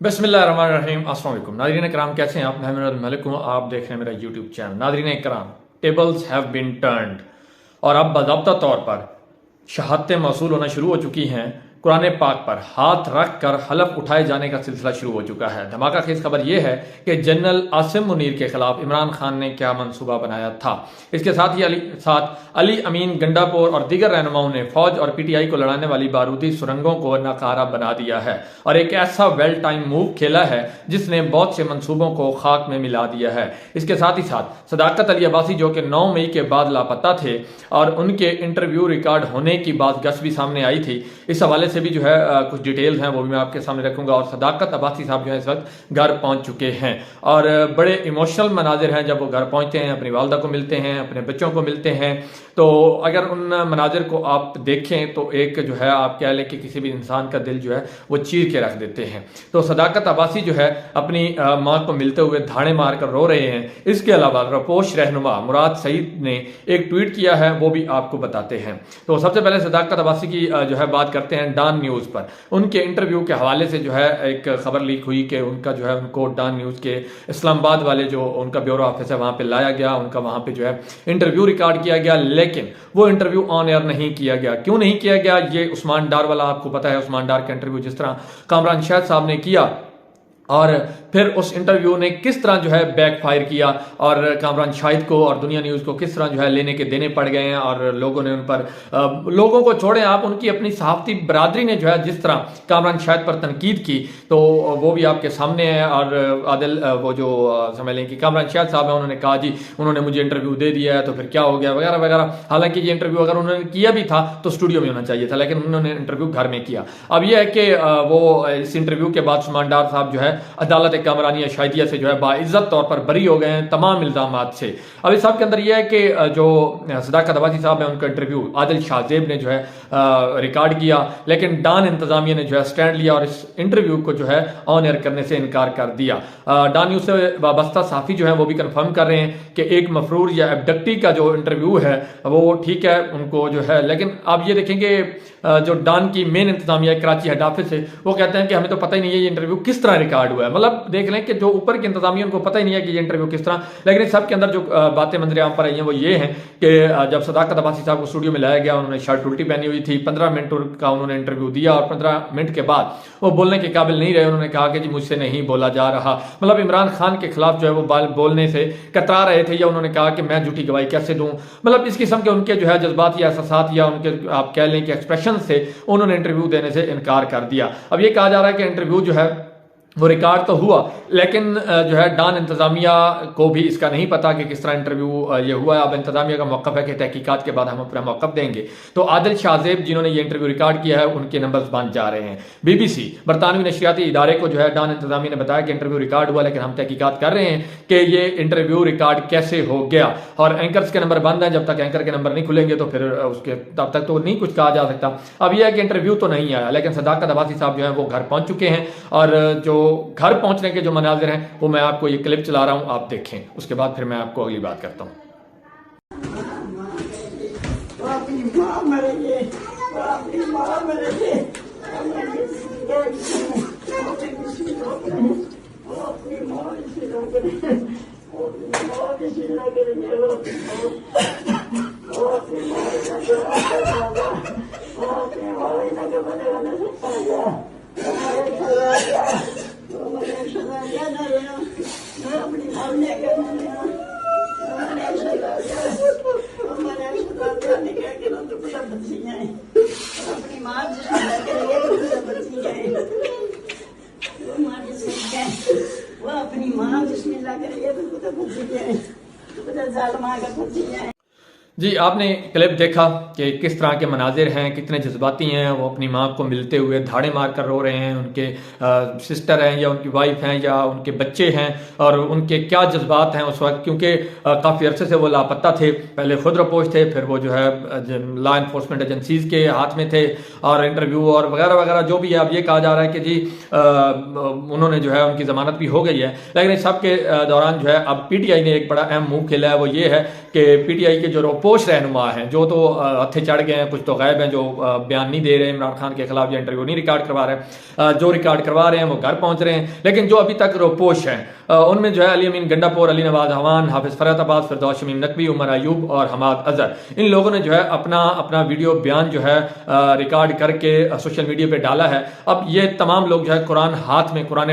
बिस्मिल्लाहिर्रहमानिर्रहीम। अस्सलाम वालेकुम नाज़रीन कराम, कैसे हैं आप? मैं मोहम्मद मलिक हूँ, आप देख रहे हैं मेरा यूट्यूब चैनल। नाज़रीन कराम, टेबल्स हैव बीन टर्न्ड और अब बाज़ाब्ता तौर पर शहादतें मौसूल होना शुरू हो चुकी हैं। कुरान पाक पर हाथ रख कर हलफ उठाए जाने का सिलसिला शुरू हो चुका है। धमाका खेज खबर यह है कि जनरल आसिम मुनीर के खिलाफ इमरान खान ने क्या मंसूबा बनाया था। इसके साथ ही अली अमीन गंडापुर और दीगर रहनुमाओं ने फौज और पीटीआई को लड़ाने वाली बारूदी सुरंगों को नाकारा बना दिया है और एक ऐसा वेल टाइम मूव खेला है जिसने बहुत से मंसूबों को खाक में मिला दिया है। इसके साथ ही साथ सदाकत अली अब्बासी, जो कि 9 मई के बाद लापता थे और उनके इंटरव्यू रिकॉर्ड होने की बात गश भी सामने आई थी, इस हवाले से भी जो है कुछ डिटेल्स हैं वो भी मैं आपके सामने रखूंगा। और सदाकत अब्बासी साहब जो है इस वक्त घर पहुंच चुके हैं और बड़े इमोशनल मनाजिर हैं जब वो घर पहुंचते हैं, अपनी वालदा को मिलते हैं, अपने बच्चों को मिलते हैं। तो अगर उन मनाजिर को आप देखें तो एक जो है आप कह लें कि किसी भी इंसान का दिल जो है वो चीर के रख देते हैं। तो सदाकत अब्बासी जो है अपनी माँ को मिलते हुए धाड़े मार कर रो रहे हैं। इसके अलावा रपोश रहनुमा मुराद सईद ने एक ट्वीट किया है, वो भी आपको बताते हैं। तो सबसे पहले सदाकत अब्बासी की जो है बात करते हैं। डॉन न्यूज़ पर उनके इंटरव्यू के हवाले से जो है एक खबर लीक हुई कि उनका जो है उनको डॉन न्यूज़ के इस्लामाबाद वाले जो उनका ब्यूरो ऑफिस है वहाँ पे लाया गया, उनका वहाँ पे जो है इंटरव्यू रिकॉर्ड किया गया, लेकिन वो इंटरव्यू ऑन एयर नहीं किया गया। क्यों नहीं किया गया? ये उस्मान डार वाला आपको पता है, उस्मान डार का इंटरव्यू जिस तरह कामरान शहद साहब ने किया और फिर उस इंटरव्यू ने किस तरह जो है बैकफायर किया और कामरान शाहिद को और दुनिया न्यूज़ को किस तरह जो है लेने के देने पड़ गए हैं और लोगों ने उन पर लोगों को छोड़ें आप, उनकी अपनी सहाफ़ती बरादरी ने जो है जिस तरह कामरान शाहिद पर तनकीद की तो वो भी आपके सामने है। और आदिल वो जो समझ लें कि कामरान शाहिद साहब हैं, उन्होंने कहा जी उन्होंने मुझे इंटरव्यू दे दिया है तो फिर क्या हो गया वगैरह वगैरह। हालांकि ये इंटरव्यू अगर उन्होंने किया भी था तो स्टूडियो में होना चाहिए था, लेकिन उन्होंने इंटरव्यू घर में किया। अब यह है कि वो इस इंटरव्यू के बाद उस्मान डार साहब जो है अदालत कामरानिया शाहिदिया से जो है बाइज्जत तौर पर बरी हो गए हैं तमाम इल्जामात से। अब इस सब के अंदर यह है कि जो सदाकत अब्बासी साहब है उनका इंटरव्यू आदिल शाहजेब ने जो है रिकॉर्ड किया, लेकिन डॉन इंतजामिया ने जो है स्टैंड लिया और इस इंटरव्यू को जो है ऑन एयर करने से इनकार कर दिया। डॉन न्यूज़ से वाबस्ता साफी जो है वो भी कंफर्म कर रहे हैं कि एक मफरूर या एबडक्टी का जो इंटरव्यू है वो ठीक है उनको जो है, लेकिन आप ये देखेंगे जो डॉन की मेन इंतजामिया कराची हेड ऑफिस है वो कहते हैं कि हमें तो पता ही नहीं है ये इंटरव्यू किस तरह रिकॉर्ड हुआ है। मतलब देख लें कि जो ऊपर की इंतजामिया उनको पता ही नहीं है कि ये इंटरव्यू किस तरह, लेकिन इस सब के अंदर जो बातें मंजर आम पर आई हैं वो ये हैं कि जब सदाकत अब्बासी साहब को स्टूडियो में लाया गया, उन्होंने शर्ट उल्टी पहनी हुई थी। 15 मिनट का उन्होंने इंटरव्यू दिया और 15 मिनट के बाद वो बोलने के काबिल नहीं रहे। उन्होंने कहा कि जी मुझसे नहीं बोला जा रहा, मतलब इमरान खान के खिलाफ जो है वो बोलने से कतरा रहे थे, या उन्होंने कहा कि मैं झूठी गवाही कैसे दूं। मतलब इस किस्म के उनके जो है जज्बात या एहसास या उनके आप कह लें कि एक्सप्रेशन से उन्होंने इंटरव्यू देने से इनकार कर दिया। अब ये कहा जा रहा है कि इंटरव्यू जो है वो रिकॉर्ड तो हुआ, लेकिन जो है डॉन इंतजामिया को भी इसका नहीं पता कि किस तरह इंटरव्यू ये हुआ है। अब इंतजामिया का मौक़िफ़ है कि तहकीकात के बाद हम अपना मौक़िफ़ देंगे। तो आदिल शाहजेब जिन्होंने ये इंटरव्यू रिकॉर्ड किया है उनके नंबर्स बंद जा रहे हैं। BBC बरतानवी नशरियाती इदारे को जो है डॉन इंतजामिया ने बताया कि इंटरव्यू रिकॉर्ड हुआ, लेकिन हम तहकीकात कर रहे हैं कि ये इंटरव्यू रिकॉर्ड कैसे हो गया। और एंकर्स के नंबर बंद हैं, जब तक एंकर के नंबर नहीं खुलेंगे तो फिर उसके तब तक तो नहीं कुछ कहा जा सकता। अब यह है कि इंटरव्यू तो नहीं आया, लेकिन सदाकत अब्बासी साहब जो है वो घर पहुंच चुके हैं और जो घर पहुंचने के जो मनाजिर हैं वो मैं आपको ये क्लिप चला रहा हूं, आप देखें, उसके बाद फिर मैं आपको अगली बात करता हूं। अपनी माँ जिसमें जाकर ये तो बची है, तो जालमा का बची है। जी आपने क्लिप देखा कि किस तरह के मनाजिर हैं, कितने जज्बाती हैं। वो अपनी माँ को मिलते हुए धाड़े मार कर रो रहे हैं। उनके सिस्टर हैं या उनकी वाइफ हैं या उनके बच्चे हैं और उनके क्या जज्बात हैं उस वक्त, क्योंकि काफ़ी अरसे से वो लापता थे। पहले खुद रपोश थे, फिर वो जो है लॉ इन्फोर्समेंट एजेंसीज़ के हाथ में थे और इंटरव्यू और वगैरह वगैरह जो भी है। अब ये कहा जा रहा है कि जी उन्होंने जो है उनकी ज़मानत भी हो गई है, लेकिन इस सब के दौरान जो है अब PTI ने एक बड़ा अहम मूव खेला है। वो ये है कि PTI के जो रोपोश रहनुमा हैं, जो तो हथे चढ़ गए हैं, कुछ तो गायब हैं, जो बयान नहीं दे रहे इमरान खान के खिलाफ या इंटरव्यू नहीं रिकॉर्ड करवा रहे, जो रिकॉर्ड करवा रहे हैं वो घर पहुंच रहे हैं, लेकिन जो अभी तक रोपोश हैं उनमें जो है अली अमीन गंडापुर, अली नवाज हवान, हाफिज फरीदाबाद, फिरदौस शमीम नकवी, उमर अयूब और हमाद अजहर, इन लोगों ने जो है अपना वीडियो बयान जो है रिकॉर्ड करके सोशल मीडिया पे डाला है। अब ये तमाम लोग जो है कुरान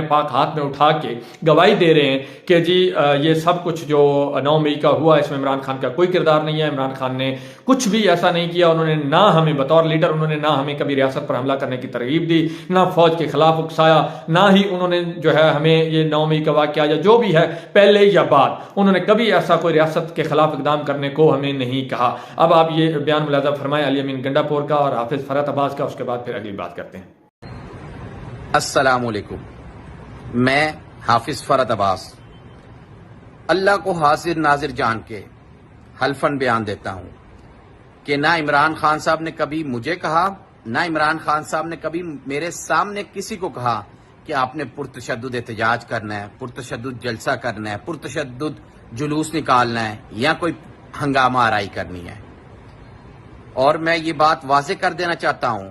पाक हाथ में उठा के गवाही दे रहे हैं कि जी ये सब कुछ जो 9 मई का हुआ इसमें इमरान खान का कोई किरदार नहीं है, इमरान खान ने कुछ भी ऐसा नहीं किया, उन्होंने ना हमें बतौर लीडर उन्होंने ना हमें कभी रियासत पर हमला करने की तरगीब दी, ना फौज के खिलाफ उकसाया, ना ही उन्होंने जो है हमें ये 9 मई का वाकया या जो भी है पहले या बाद, उन्होंने कभी ऐसा कोई रियासत के खिलाफ इकदाम करने को हमें नहीं कहा। अब आप ये बयान मुलाजा फरमाएं अली अमीन गंडापुर का और हाफिज फरीदाबाद का, उसके बाद फिर अगली बात करते हैं। अस्सलाम वालेकुम, मैं हाफिज फरीदाबाद अल्लाह को हाजिर नाजिर जान के हल्फन बयान देता हूं कि ना इमरान खान साहब ने कभी मुझे कहा, ना इमरान खान साहब ने कभी मेरे सामने किसी को कहा कि आपने पुरतशद्दुद एहतजाज करना है, पुरतशद्दुद जलसा करना है, पुरतशद्दुद जुलूस निकालना है या कोई हंगामा आराई करनी है। और मैं ये बात वाज़ेह कर देना चाहता हूं,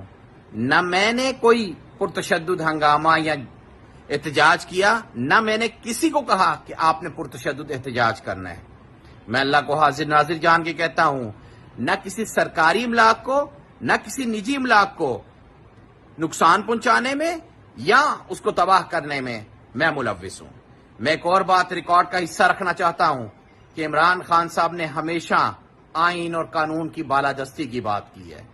न मैंने कोई पुरतशद्दुद हंगामा या एहतजाज किया, न मैंने किसी को कहा कि आपने पुरतशद्दुद एहतजाज करना है। मैं अल्लाह को हाजिर नाजिर जान के कहता हूं, न किसी सरकारी इमलाक को, न किसी निजी इमलाक को नुकसान पहुंचाने में या उसको तबाह करने में मैं मुलव्विस हूं। मैं एक और बात रिकॉर्ड का हिस्सा रखना चाहता हूं कि इमरान खान साहब ने हमेशा आइन और कानून की बालादस्ती की बात की है।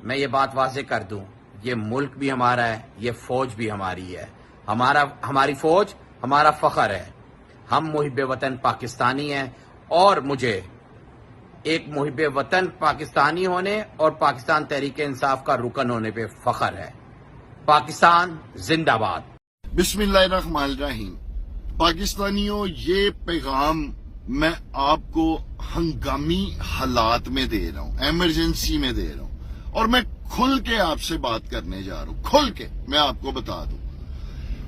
मैं ये बात वाज़ेह कर दूं, ये मुल्क भी हमारा है, ये फौज भी हमारी है, हमारी फौज हमारा फख्र है। हम मुहिब्बे वतन पाकिस्तानी हैं और मुझे एक मुहिब्बे वतन पाकिस्तानी होने और पाकिस्तान तहरीक इंसाफ का रुकन होने पे फख्र है। पाकिस्तान जिंदाबाद। बिस्मिल्लाहिर्रहमानिर्रहीम। पाकिस्तानियों, ये पैगाम मैं आपको हंगामी हालात में दे रहा हूं, इमरजेंसी में दे रहा हूं, और मैं खुल के आपसे बात करने जा रहा हूं। खुल के मैं आपको बता दूं,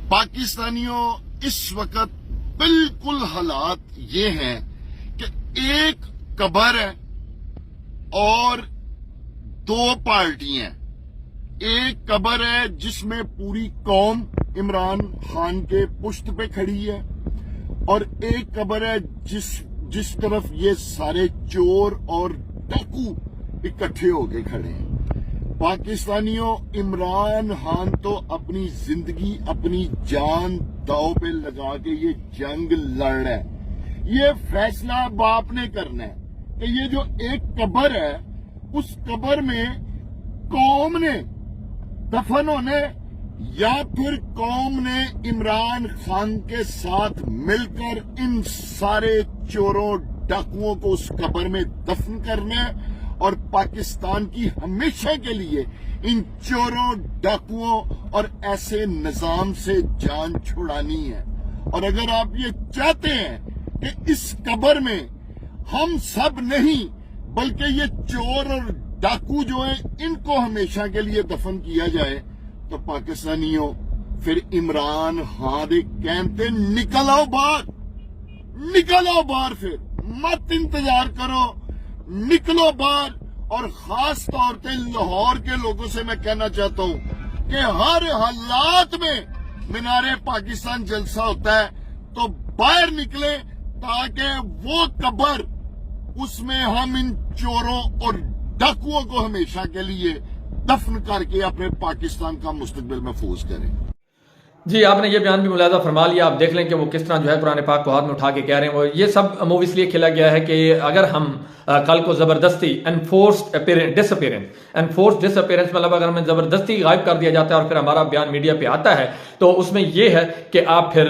पाकिस्तानियों, इस वक्त बिल्कुल हालात ये हैं कि एक कब्र है और 2 पार्टियां। एक कब्र है जिसमें पूरी कौम इमरान खान के पुश्त पे खड़ी है, और एक कब्र है जिस तरफ ये सारे चोर और डाकू इकट्ठे होके खड़े हैं। पाकिस्तानियों, इमरान खान तो अपनी जिंदगी, अपनी जान दांव पे लगा के ये जंग लड़ रहा है। ये फैसला बाप ने करना है कि ये जो एक कब्र है, उस कब्र में कौम ने दफन होने या फिर कौम ने इमरान खान के साथ मिलकर इन सारे चोरों डाकुओं को उस कब्र में दफन करना है और पाकिस्तान की हमेशा के लिए इन चोरों डाकुओं और ऐसे निजाम से जान छुड़ानी है। और अगर आप ये चाहते हैं कि इस कब्र में हम सब नहीं बल्कि ये चोर और डाकू जो है इनको हमेशा के लिए दफन किया जाए, तो पाकिस्तानियों फिर इमरान खान कहते निकल आओ बाहर, निकल आओ बाहर, फिर मत इंतजार करो, निकलो बाहर। और खास तौर पे लाहौर के लोगों से मैं कहना चाहता हूं कि हर हालात में मीनारे पाकिस्तान जलसा होता है, तो बाहर निकले ताकि वो कब्र, उसमें हम इन चोरों और डाकुओं को हमेशा के लिए दफन करके अपने पाकिस्तान का मुस्तकबिल महफूज करें। जी, आपने ये बयान भी मुलाजा फरमा लिया। आप देख लें कि वो किस तरह जो है कुरान पाक को हाथ में उठा के कह रहे हैं। वो ये सब मूव इसलिए खेला गया है कि अगर हम कल को जबरदस्ती एनफोर्स्ड डिसअपीयरेंस मतलब अगर हमें जबरदस्ती गायब कर दिया जाता है और फिर हमारा बयान मीडिया पे आता है, तो उसमें यह है कि आप फिर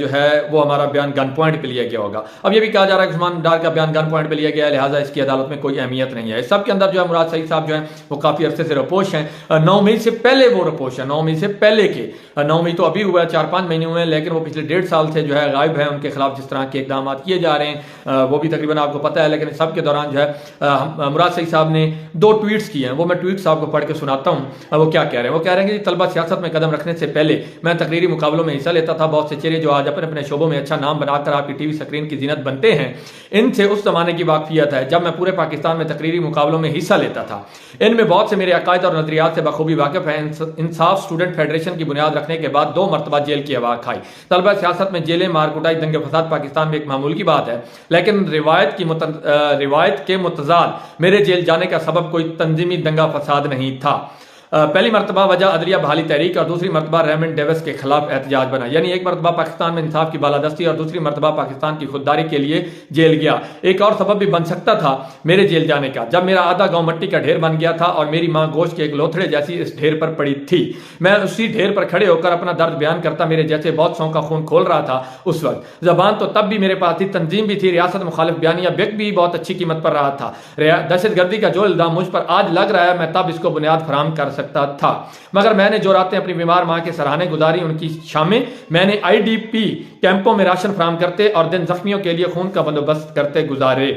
जो है वो हमारा बयान गन पॉइंट पे लिया गया होगा। अब ये भी कहा जा रहा है कि उस्मान डार का बयान गन पॉइंट पे लिया गया है, लिहाजा इसकी अदालत में कोई अहमियत नहीं है। इस सब के अंदर जो है मुराद सईद साहब जो है वो काफी अरसे से रपोश हैं। 9 मई से पहले वो रपोश है, 9 मई से पहले के 9 मई तो अभी हुआ है, 4-5 महीने हुए हैं, लेकिन वो पिछले 1.5 साल से जो है गायब है। उनके खिलाफ जिस तरह के इकदाम किए जा रहे हैं वो भी तकरीबन आपको पता है। लेकिन सब के दौरान जो है मुराद सईद साहब ने 2 ट्वीट्स किए हैं, वो मैं ट्वीट्स आपको पढ़ के सुनाता हूँ। वो क्या कह रहे हैं? वो कह रहे हैं कि तलबा सियासत में कदम रखने से पहले मैं तकरीरी मुकाबलों में हिस्सा लेता था। बहुत से चेहरे जो आज अपने अपने शोबों में अच्छा नाम बनाकर आपकी टीवी स्क्रीन की जीनत बनते हैं, इनसे उस जमाने की वाकफियत है जब मैं पूरे पाकिस्तान में तकरीरी मुकाबलों में हिस्सा लेता था। इनमें बहुत से मेरे अकायद और नजरियात से बखूबी वाकिफ है। इंसाफ स्टूडेंट फेडरेशन की बुनियाद रखने के बाद 2 मरतबा जेल की हवा खाई। तलबा सियासत में जेलें, मारकुटाई, दंगे फसाद पाकिस्तान में एक मामूल की बात है, लेकिन रिवायत के मुतजाद मेरे जेल जाने का सबब कोई तंजीमी दंगा फसाद नहीं था। पहली मरतबा वजह अदलिया बहाली तहरीक और दूसरी मरतबा रेमंड डेविस के खिलाफ एहतजाज बना। यानी एक मरतबा पाकिस्तान में इंसाफ की बालादस्ती और दूसरी मरतबा पाकिस्तान की खुददारी के लिए जेल गया। एक और सबब भी बन सकता था मेरे जेल जाने का, जब मेरा आधा गांव मिट्टी का ढेर बन गया था और मेरी मां गोश्त के एक लोथड़े जैसी इस ढेर पर पड़ी थी। मैं उसी ढेर पर खड़े होकर अपना दर्द बयान करता मेरे जैसे बहुत सौ का खून खोल रहा था। उस वक्त जबान तो तब भी मेरे पास थी, तंजीम भी थी, रियासत मुखालिफ बयानिया बिक भी बहुत अच्छी कीमत पर रहा था। दहशतगर्दी का जो इल्जाम मुझ पर आज लग रहा है, मैं तब इसको बुनियाद फराहम कर सकता था, मगर मैंने जो रातें अपनी बीमार मां के सराहने गुजारी, उनकी शामें मैंने IDP कैंपों में राशन फराहम करते और दिन जख्मियों के लिए खून का बंदोबस्त करते गुजारे।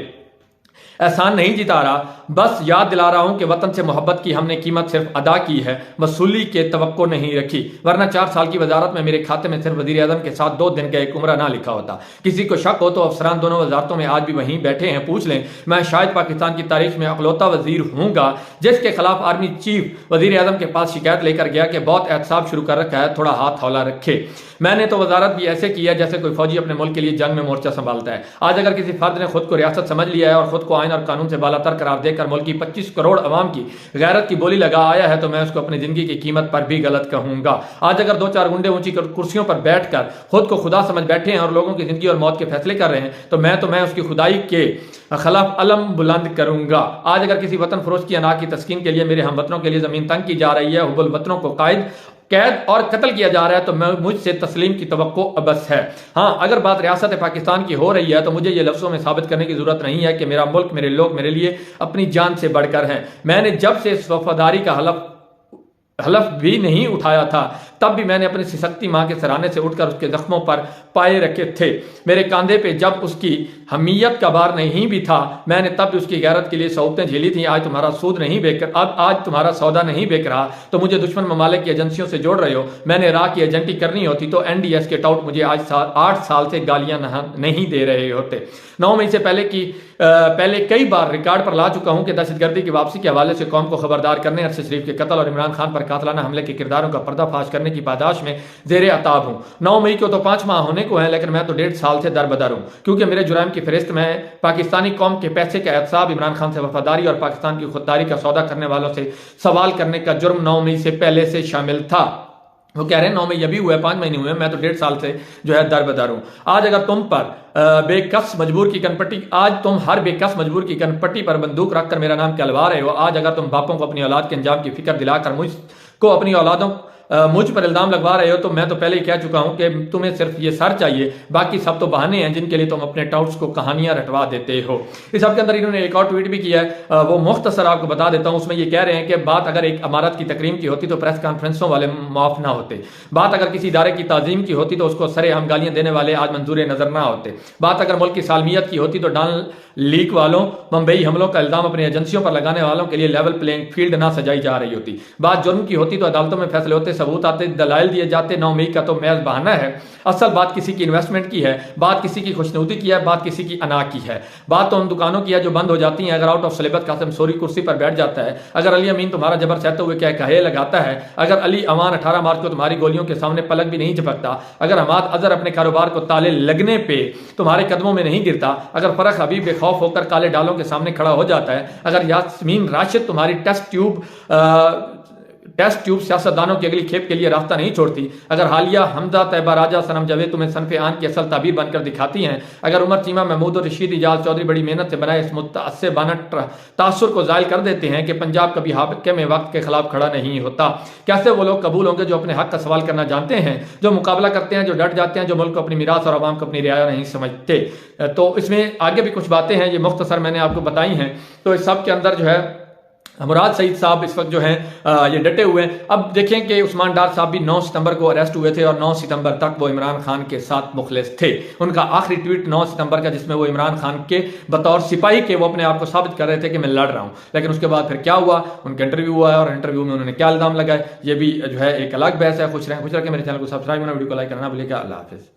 एहसान नहीं जिता रहा, बस याद दिला रहा हूं कि वतन से मोहब्बत की हमने कीमत सिर्फ अदा की है, वसूली के तवक्को नहीं रखी, वरना 4 साल की वजारत में मेरे खाते में सिर्फ वजीर आजम के साथ 2 दिन का एक उम्रा ना लिखा होता। किसी को शक हो तो अफसरान दोनों वजारतों में आज भी वहीं बैठे हैं, पूछ लें। मैं शायद पाकिस्तान की तारीख में अकलौता वजीर हूंगा जिसके खिलाफ आर्मी चीफ वजीर आजम के पास शिकायत लेकर गया कि बहुत एहतसाब शुरू कर रखा है, थोड़ा हाथ हौला रखे। मैंने तो वजारत भी ऐसे की है जैसे कोई फौजी अपने मुल्क के लिए जंग में मोर्चा संभालता है। आज अगर किसी फर्द ने खुद को रियासत समझ लिया है और खुद को आइन और कानून से बालातर करार देकर मुल्क की 25 करोड़ अवाम की गैरत की बोली लगा आया है, तो मैं उसको अपनी जिंदगी की कीमत पर भी गलत कहूंगा। आज अगर 2-4 गुंडे ऊंची कुर्सियों पर बैठकर खुद को खुदा समझ बैठे हैं और लोगों की जिंदगी और मौत के फैसले कर रहे हैं, तो मैं उसकी खुदाई के खिलाफ अलम बुलंद करूंगा। आज अगर किसी वतन फरोश की अना की तस्कीन के लिए मेरे हमवतनों के लिए जमीन तंग की जा रही है, हुबुल वतनों को कैद और कत्ल किया जा रहा है, तो मुझसे तस्लीम की तवक्को बस है। हाँ, अगर बात रियासत पाकिस्तान की हो रही है तो मुझे ये लफ्जों में साबित करने की जरूरत नहीं है कि मेरा मुल्क, मेरे लोग मेरे लिए अपनी जान से बढ़कर हैं। मैंने जब से इस वफादारी का हलफ भी नहीं उठाया था, तब भी मैंने अपनी सिसकती मां के सराहने से उठकर उसके जख्मों पर पाए रखे थे। मेरे कांधे पे जब उसकी हमीयत का बार नहीं भी था, मैंने तब भी उसकी गैरत के लिए सौतें झेली थी। आज तुम्हारा सूद नहीं बेच आज तुम्हारा सौदा नहीं बेच रहा तो मुझे दुश्मन ममालिक की एजेंसियों से जोड़ रहे हो। मैंने इराक की एजेंटी करनी होती तो NDS के टाउट मुझे आज 8 साल से गालियां नहीं दे रहे होते। 9 मई से पहले कई बार रिकॉर्ड पर ला चुका हूं कि दहशतगर्दी की वापसी के हवाले से कौम को खबरदार करने, अरशद शरीफ के कत्ल और इमरान खान पर कातलाना हमले के किरदारों का पर्दाफाश करने की पादाश में जेरे अताब हूं। 9 मई को तो 5 माह होने को है, लेकिन मैं तो 1.5 साल से दरबदर हूं, क्योंकि मेरे जुराइम की फहरिस्त में पाकिस्तानी कौम के पैसे का एहतसाब, इमरान खान से वफादारी और पाकिस्तान की खुददारी का सौदा करने वालों से सवाल करने का जुर्म 9 मई से पहले से शामिल था। वो कह रहे हैं 9 मई अभी हुए, 5 महीने हुए, मैं तो 1.5 साल से जो है दरबदर हूं। आज अगर तुम पर बेकस मजबूर की कनपट्टी आज तुम हर बेकस मजबूर की कनपट्टी पर बंदूक रखकर मेरा नाम कहलवा रहे हो। आज अगर तुम बापों को अपनी औलाद के अंजाम की फिक्र दिलाकर मुझको अपनी औलादों मुझ पर इल्जाम लगवा रहे हो, तो मैं तो पहले ही कह चुका हूं कि तुम्हें सिर्फ ये सर चाहिए, बाकी सब तो बहाने हैं जिनके लिए तुम अपने टाउट्स को कहानियां रटवा देते हो। इस सबके अंदर इन्होंने एक और ट्वीट भी किया है, वो मुख्तसर आपको बता देता हूं। उसमें ये कह रहे हैं कि बात अगर एक अमारत की तकरीम की होती तो प्रेस कॉन्फ्रेंसों वाले माफ ना होते। बात अगर किसी इदारे की ताजीम की होती तो उसको सरेआम गालियां देने वाले आज मंजूर नजर ना होते। बात अगर मुल्क की सालमियत की होती तो डॉन लीक वालों, मुंबई हमलों का इल्जाम अपनी एजेंसियों पर लगाने वालों के लिए लेवल प्लेइंग फील्ड ना सजाई जा रही होती। बात जुर्म की होती तो अदालतों में फैसले होते, सबूत आते, दलाइल दिए जाते। 9 मई का तो महज बहाना है। असल बात किसी की इन्वेस्टमेंट की है, बात किसी की खुशनुदी की है, बात किसी की अना की है। बात तो उन दुकानों की है जो बंद हो जाती हैं। अगर out of syllabus Qasim sorry कुर्सी पर बैठ जाता है, अगर अली अमीन तुम्हारा जबर सहते हुए क्या कहे लगाता है, अगर अली अमान 18 मार्च को तुम्हारी गोलियों के सामने पलक भी नहीं झपकता, अगर हमाद अजहर अपने कारोबार को ताले लगने पे तुम्हारे कदमों में नहीं गिरता, अगर फरक हबीब बेखौफ होकर काले डालों के सामने खड़ा हो जाता है, अगर यास्मीन राशिद तुम्हारी टेस्ट ट्यूब सियासतदानों की अगली खेप के लिए रास्ता नहीं छोड़ती, अगर हालिया हमजा तैयबा राजा सनम जावेद तुम्हें सनफे आन की असल ताबीर बनकर दिखाती हैं, अगर उमर चीमा महमूद और रशीद इजाज चौधरी बड़ी मेहनत से बनाए इस मुतअस्सिबाना तासुर को जायल कर देते हैं कि पंजाब कभी हाके में वक्त के खिलाफ खड़ा नहीं होता, कैसे वो लोग कबूल होंगे जो अपने हक का सवाल करना जानते हैं, जो मुकाबला करते हैं, जो डट जाते हैं, जो मुल्क को अपनी मीरास और आवाम को अपनी रियाया नहीं समझते। तो इसमें आगे भी कुछ बातें हैं, ये मुख्तसर मैंने आपको बताई हैं। तो इस सब के अंदर जो है मुराद सईद साहब इस वक्त जो हैं ये डटे हुए हैं। अब देखें कि उस्मान डार साहब भी 9 सितंबर को अरेस्ट हुए थे और 9 सितंबर तक वो इमरान खान के साथ मुखलिस थे। उनका आखिरी ट्वीट 9 सितंबर का, जिसमें वो इमरान खान के बतौर सिपाही के वो अपने आप को साबित कर रहे थे कि मैं लड़ रहा हूं। लेकिन उसके बाद फिर क्या हुआ, उनका इंटरव्यू हुआ है और इंटरव्यू में उन्होंने क्या इल्जाम लगाए, ये भी जो है एक अलग बहस है। खुश रहें, खुश रखें। मेरे चैनल को सब्सक्राइब करना, वीडियो को लाइक करना भूलिएगा। अल्लाह हाफिज।